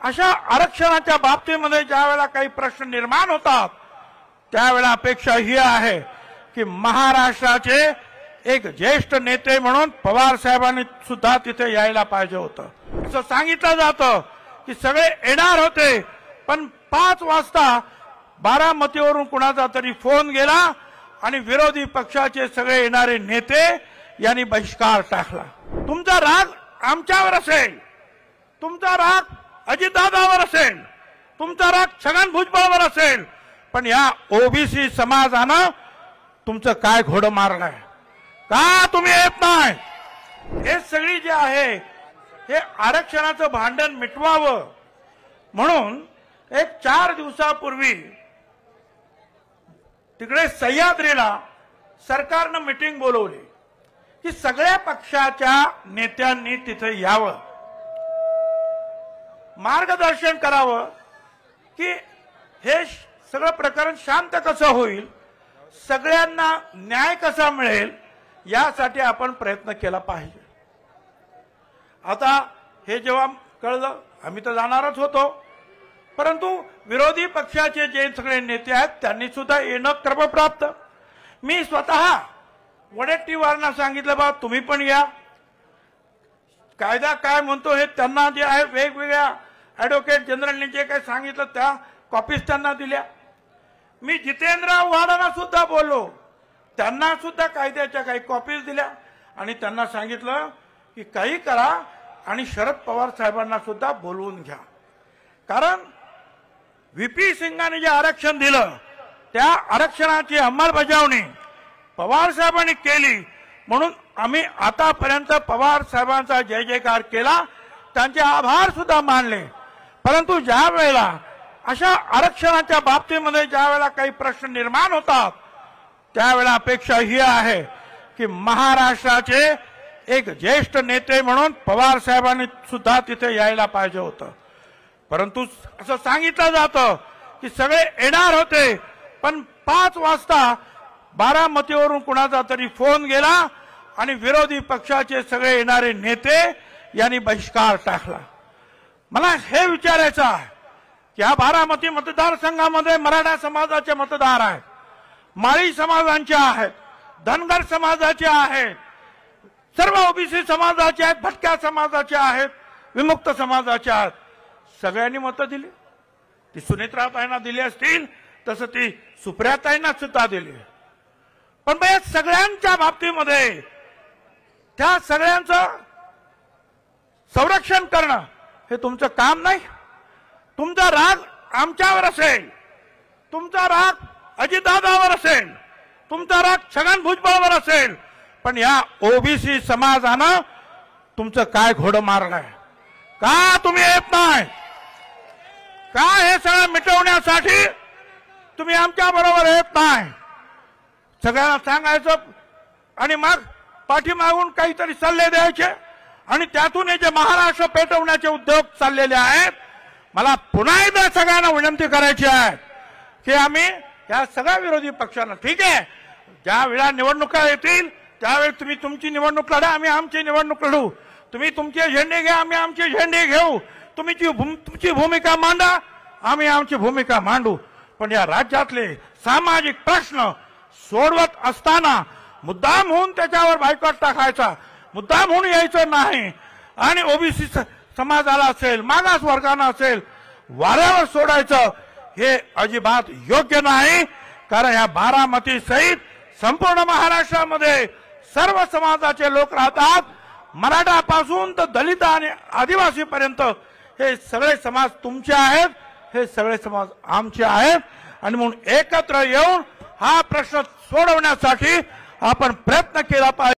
अशा आरक्षणाच्या बाबतीमध्ये ज्यावेळेला काही प्रश्न निर्माण होतात त्यावेळेला अपेक्षा ही आहे की महाराष्ट्राचे एक ज्येष्ठ नेते म्हणून पवार साहेबांनी सुद्धा तिथे यायला पाहिजे होतं। असं सांगितलं जातं की सगळे येणार होते, पण 5 वाजता बारामतीवरून कुणाचा तरी फोन गेला आणि विरोधी पक्षाचे सगळे येणारे नेते यांनी बहिष्कार टाकला। तुमचा राग आमच्यावर असेल, तुमचा राग अजितदादावर असेल, तुमचा राग छगन भुजबळवर असेल, पण या ओबीसी समाजानं तुमचं काय घोडं मारलंय का तुम्ही येत नाही? हे सगळी जे आहे हे आरक्षणाचं भांडण मिटवावं म्हणून एक 4 दिवसापूर्वी तिकडे सह्याद्रीला सरकारनं मीटिंग बोलवली की सगळ्या पक्षाच्या नेत्यांनी तिथे यावं, मार्गदर्शन करावं की हे सगळं प्रकरण शांत कसं होईल, सगळ्यांना न्याय कसा मिळेल यासाठी आपण प्रयत्न केला पाहिजे। आता हे जेव्हा कळलं आम्ही तर जाणारच होतो, परंतु विरोधी पक्षाचे जे सगळे नेते आहेत त्यांनी सुद्धा येणं क्रमप्राप्त। मी स्वतः वडेट्टीवारांना सांगितलं बा तुम्ही पण या, कायदा काय म्हणतो हे त्यांना जे आहे वेगवेगळ्या ऍडव्होकेट जनरलने जे काही सांगितलं त्या कॉपीज त्यांना दिल्या। मी जितेंद्र आव्हाडांना सुद्धा बोललो, त्यांना सुद्धा कायद्याच्या काही कॉपीज दिल्या आणि त्यांना सांगितलं की काही करा आणि शरद पवार साहेबांना सुद्धा बोलवून घ्या, कारण व्हीपी सिंगांनी जे आरक्षण दिलं त्या आरक्षणाची अंमलबजावणी पवार साहेबांनी केली म्हणून आम्ही आतापर्यंत पवार साहेबांचा जय जयकार केला, त्यांचे आभार सुद्धा मानले। परंतु ज्या वेळेला अशा आरक्षणाच्या बाबतीमध्ये ज्यावेळेला काही प्रश्न निर्माण होतात त्यावेळेला अपेक्षा ही आहे की महाराष्ट्राचे एक ज्येष्ठ नेते म्हणून पवार साहेबांनी सुद्धा तिथे यायला पाहिजे होतं, परंतु असं सांगितलं जातं की सगळे येणार होते, पण 5 वाजता बारामतीवरून कुणाचा तरी फोन गेला आणि विरोधी पक्षाचे सगळे येणारे नेते यांनी बहिष्कार टाकला। मला हे विचारायचं आहे की या बारामती मतदारसंघामध्ये मराठा समाजाचे मतदार आहेत, माळी समाजांचे आहेत, धनगर समाजाचे आहेत, सर्व ओबीसी समाजाचे आहेत, भटक्या समाजाचे आहेत, विमुक्त समाजाचे आहेत, सगळ्यांनी मतं दिली। ती सुनेत्राताईंना दिली असतील तसं ती सुप्रियाताईंना सुद्धा दिली, पण या सगळ्यांच्या बाबतीमध्ये त्या सगळ्यांचं संरक्षण करणं हे तुमचं काम नाही। तुमचा राग आमच्यावर असेल, तुमचा राग अजितदादावर असेल, तुमचा राग छगन भुजबळवर असेल, पण या ओबीसी समाजानं तुमचं काय घोडं मारलंय का तुम्ही येत नाही? का हे सगळं मिटवण्यासाठी तुम्ही आमच्या बरोबर येत नाही? सगळ्यांना सांगायचं आणि मग पाठीमागून काहीतरी सल्ले द्यायचे आणि त्यातून हे जे महाराष्ट्र पेटवण्याचे उद्योग चाललेले आहेत, मला पुन्हा एकदा सगळ्यांना विनंती करायची आहे की आम्ही या सगळ्या विरोधी पक्षांना, ठीक आहे, ज्या वेळा निवडणुका येतील त्यावेळी तुम्ही तुमची निवडणूक लढा, आम्ही आमची निवडणूक लढू, तुम्ही तुमचे झेंडे घ्या, आम्ही आमचे झेंडे घेऊ, तुमची भूमिका मांडा, आम्ही आमची भूमिका मांडू, पण या राज्यातले सामाजिक प्रश्न सोडवत असताना मुद्दाम होऊन त्याच्यावर बायकॉट टाकायचा, मुद्दाम होऊन यायचं नाही आणि ओबीसी समाजाला असेल, मागास वर्गांना असेल वाऱ्यावर सोडायचं हे अजिबात योग्य नाही। कारण या बारामती सहित संपूर्ण महाराष्ट्रामध्ये सर्व समाजाचे लोक राहतात, मराठापासून तर दलित आणि आदिवासी पर्यंत हे सगळे समाज तुमचे आहेत, हे सगळे समाज आमचे आहेत आणि म्हणून एकत्र येऊन हा प्रश्न सोडवण्यासाठी आपण प्रयत्न केला पाहिजे।